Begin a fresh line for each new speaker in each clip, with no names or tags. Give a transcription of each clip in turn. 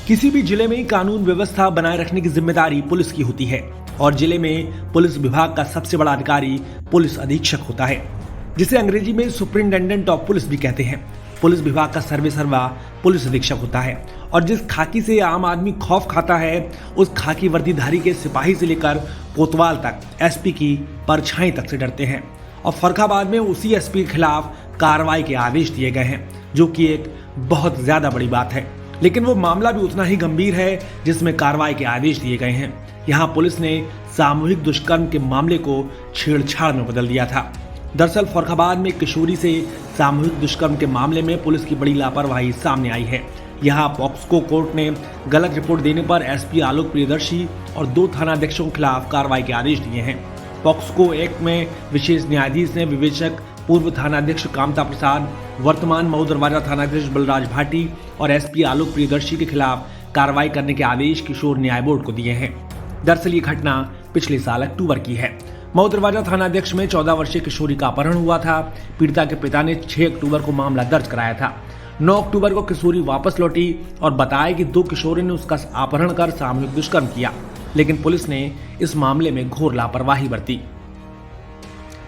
किसी भी जिले में कानून व्यवस्था बनाए रखने की जिम्मेदारी पुलिस की होती है और जिले में पुलिस विभाग का सबसे बड़ा अधिकारी पुलिस अधीक्षक होता है, जिसे अंग्रेजी में सुपरिंटेंडेंट ऑफ पुलिस भी कहते हैं। पुलिस विभाग का सर्वा पुलिस अधीक्षक होता है और जिस खाकी से आम आदमी खौफ खाता है, उस खाकी वर्दीधारी के सिपाही से लेकर कोतवाल तक एसपी की परछाई तक से डरते हैं। और फर्रुखाबाद में उसी एसपी के खिलाफ कार्रवाई के आदेश दिए गए हैं, जो कि एक बहुत ज्यादा बड़ी बात है। लेकिन वो मामला भी उतना ही गंभीर है जिसमें कार्रवाई के आदेश दिए गए हैं। यहाँ पुलिस ने सामूहिक दुष्कर्म के मामले को छेड़छाड़ में बदल दिया था। दरअसल फर्रुखाबाद में किशोरी से सामूहिक दुष्कर्म के मामले में पुलिस की बड़ी लापरवाही सामने आई है। यहाँ पॉक्सको कोर्ट ने गलत रिपोर्ट देने पर एसपी आलोक प्रियदर्शी और 2 थानाध्यक्षों के खिलाफ कार्रवाई के आदेश दिए हैं। पॉक्सको एक्ट में विशेष न्यायाधीश ने विवेचक पूर्व थानाध्यक्ष कामता प्रसाद, वर्तमान मऊ दरवाजा थानाध्यक्ष बलराज भाटी और एसपी आलोक प्रियदर्शी के खिलाफ कार्रवाई करने के आदेश किशोर न्याय बोर्ड को दिए हैं। दरअसल ये घटना पिछले साल अक्टूबर की है। मऊ दरवाजा थानाध्यक्ष में 14 वर्षीय किशोरी का अपहरण हुआ था। पीड़िता के पिता ने 6 अक्टूबर को मामला दर्ज कराया था। 9 अक्टूबर को किशोरी वापस लौटी और बताया कि 2 किशोरों ने उसका अपहरण कर सामूहिक दुष्कर्म किया, लेकिन पुलिस ने इस मामले में घोर लापरवाही बरती।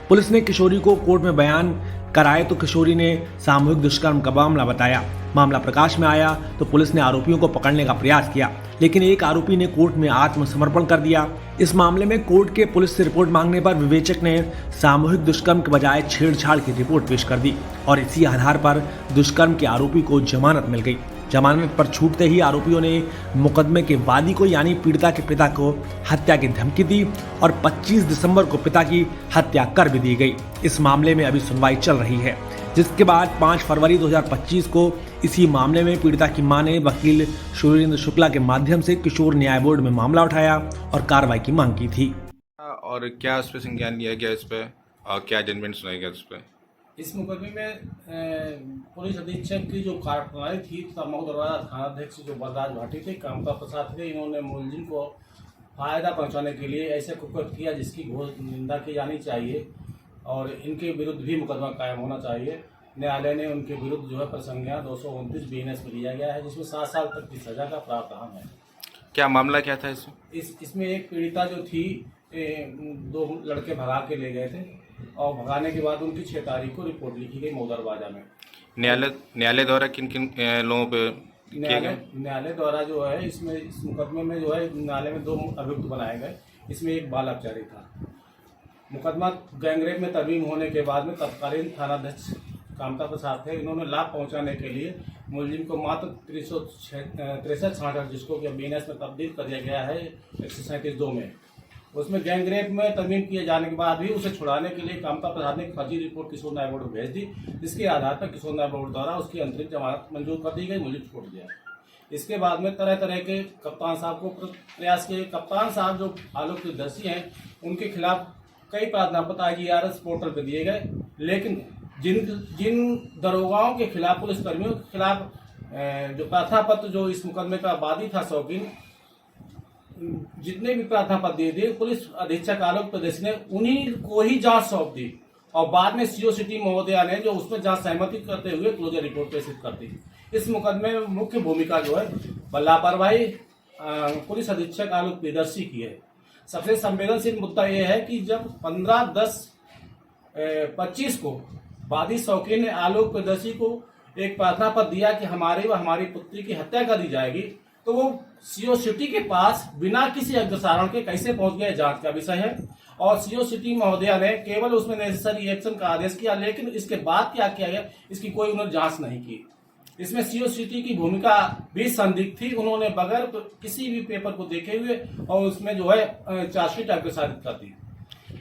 पुलिस ने किशोरी को कोर्ट में बयान कराए तो किशोरी ने सामूहिक दुष्कर्म का मामला बताया। मामला प्रकाश में आया तो पुलिस ने आरोपियों को पकड़ने का प्रयास किया, लेकिन एक आरोपी ने कोर्ट में आत्मसमर्पण कर दिया। इस मामले में कोर्ट के पुलिस से रिपोर्ट मांगने पर विवेचक ने सामूहिक दुष्कर्म के बजाय छेड़छाड़ की रिपोर्ट पेश कर दी और इसी आधार पर दुष्कर्म के आरोपी को जमानत मिल गई। जमानत पर छूटते ही आरोपियों ने मुकदमे के वादी को यानी पीड़िता के पिता को हत्या की धमकी दी और 25 दिसंबर को पिता की हत्या कर भी दी गई। इस मामले में अभी सुनवाई चल रही है, जिसके बाद 5 फरवरी 2025 को इसी मामले में पीड़िता की मां ने वकील सुरेंद्र शुक्ला के माध्यम से किशोर न्याय बोर्ड में मामला उठाया और कार्रवाई की मांग की थी।
और क्या उस पर संज्ञान लिया गया, इस पे और क्या जजमेंट सुनाया गया उस पे?
इस मुकदमे में पुलिस अधीक्षक की जो कार्यप्रणाली थी तथा मऊ दरवाजा थानाध्यक्ष जो बलराज भाटी थे, कामता प्रसाद थे, इन्होंने मुलजिम को फायदा पहुंचाने के लिए ऐसे कुकृत्य किया जिसकी घोर निंदा की जानी चाहिए और इनके विरुद्ध भी मुकदमा कायम होना चाहिए। न्यायालय ने उनके विरुद्ध जो है प्रसंज्ञा 229 BNS में लिया गया है, जिसमें 7 साल तक की सजा का प्रावधान है।
क्या मामला क्या था इसमें?
इसमें एक पीड़िता जो थी 2 लड़के भगा के ले गए थे और भगाने के बाद उनकी 6 तारीख को रिपोर्ट लिखी गई मऊ दरवाजा में।
न्यायालय द्वारा किन किन लोगों पे
न्यायालय द्वारा जो है इसमें इस मुकदमे में जो है न्यायालय में 2 अभियुक्त बनाए गए। इसमें एक बाल अपचारी था। मुकदमा गैंगरेप में तरमीम होने के बाद में तत्कालीन थानाध्यक्ष कामता प्रसाद थे। इन्होंने लाभ पहुंचाने के लिए मुलजिम को मात्र 363 जिसको कि BNS में तब्दील कर दिया गया है 137(2) में, उसमें गैंगरेप में तरमीम किए जाने के बाद भी उसे छुड़ाने के लिए कामता प्रसाद ने एक फर्जी रिपोर्ट किशोर न्याय बोर्ड को भेज दी, जिसके आधार पर किशोर न्याय बोर्ड द्वारा उसकी अंतरिम जमानत मंजूर कर दी गई, मुलजिम छूट गया। इसके बाद में तरह तरह के कप्तान साहब को प्रयास किए। कप्तान साहब जो आलोक प्रियदर्शी हैं, उनके खिलाफ कई प्रार्थना पत्र IGRS पोर्टल पर दिए गए, लेकिन जिन दरोगाओं के खिलाफ, पुलिस कर्मियों के खिलाफ जो प्रार्थना पत्र जो इस मुकदमे का वादी था शौकीन, जितने भी प्रार्थना पत्र दिए थे, पुलिस अधीक्षक आलोक प्रदेश ने उन्हीं को ही जांच सौंप दी और बाद में CO सिटी महोदया ने जो उसमें जांच सहमति करते हुए क्लोजर रिपोर्ट प्रेषित कर दी। इस मुकदमे में मुख्य भूमिका जो है लापरवाही पुलिस अधीक्षक आलोक प्रियदर्शी की है। सबसे संवेदनशील मुद्दा यह है कि जब 15/10/25 को वादी शौकीन ने आलोक प्रियदर्शी को एक प्रार्थना पत्र दिया कि हमारी व हमारी पुत्री की हत्या कर दी जाएगी, तो वो CO सिटी के पास बिना किसी अग्रसारण के कैसे पहुंच गए, जांच का विषय है। और CO सिटी महोदया ने केवल उसमें नेसेसरी एक्शन का आदेश किया, लेकिन इसके बाद क्या किया गया इसकी कोई उन्होंने जांच नहीं की। इसमें CO सिटी की भूमिका भी संदिग्ध थी। उन्होंने बगैर किसी भी पेपर को देखे हुए और उसमें जो है चार्जशीट अग्रसारित कर दी।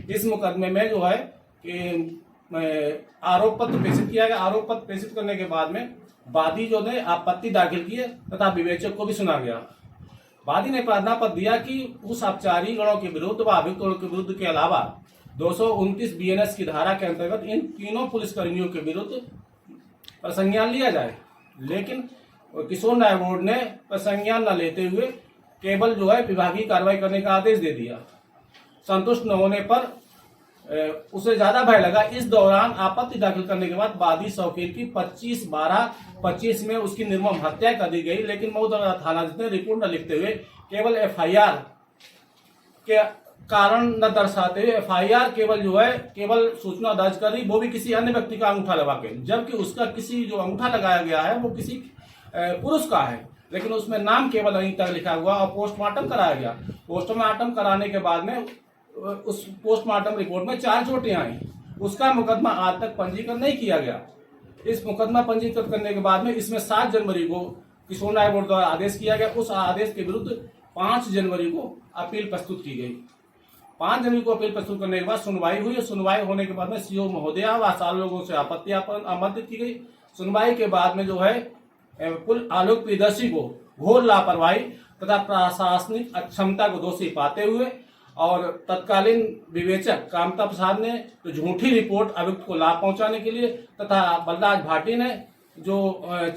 इस मुकदमे में जो है कि आरोप पत्र प्रेषित किया गया। आरोप पत्र प्रेषित करने के बाद में वादी जो ने आपत्ति दाखिल की है तथा विवेचक को भी सुना गया। वादी ने प्रार्थना पत्र दिया कि उस अपचारी गणों के विरुद्ध व अभियुक्त गणों के विरुद्ध के अलावा 229 BNS की धारा के अंतर्गत इन तीनों पुलिसकर्मियों के विरुद्ध प्रसंज्ञान लिया जाए, लेकिन किशोर न्याय बोर्ड ने प्रसंज्ञान न लेते हुए केवल जो है विभागीय कार्रवाई करने का आदेश दे दिया। संतुष्ट न होने पर उसे ज्यादा भय लगा। इस दौरान आपत्ति दाखिल करने के बाद वादी शौकीन की 25/12/25 में उसकी निर्मम हत्या कर दी गई। लेकिन मऊदरा थाना ने रिपोर्ट न लिखते हुए केवल FIR के कारण न दर्शाते हुए FIR केवल सूचना दर्ज कर दी, वो भी किसी अन्य व्यक्ति का अंगूठा लगा के, जबकि उसका किसी जो अंगूठा लगाया गया है वो किसी पुरुष का है, लेकिन उसमें नाम केवल अनीता लिखा हुआ और पोस्टमार्टम कराया गया। पोस्टमार्टम कराने के बाद में उस पोस्टमार्टम रिपोर्ट में 4 चोटें आई। उसका मुकदमा आज तक पंजीकृत नहीं किया गया। इस मुकदमा पंजीकृत करने के बाद में इसमें 7 जनवरी को किशोर न्याय बोर्ड द्वारा आदेश किया गया। उस आदेश के विरुद्ध 5 जनवरी को अपील प्रस्तुत की गई। 5 जनवरी को अपील प्रस्तुत करने के बाद सुनवाई हुई। सुनवाई होने के बाद में CO महोदया व 7 लोगों से आपत्ति आमंत्रित की गई। सुनवाई के बाद में जो है पुल आलोक प्रियदर्शी को घोर लापरवाही तथा प्रशासनिक अक्षमता को दोषी पाते हुए और तत्कालीन विवेचक कामता प्रसाद ने तो झूठी रिपोर्ट अभियुक्त को लाभ पहुंचाने के लिए तथा बलराज भाटी ने जो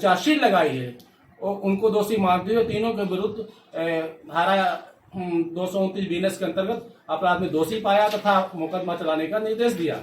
चार्जशीट लगाई है उनको दोषी मानते हुए तीनों के विरुद्ध धारा 229 बीएनएस के अंतर्गत अपराध में दोषी पाया तथा मुकदमा चलाने का निर्देश दिया।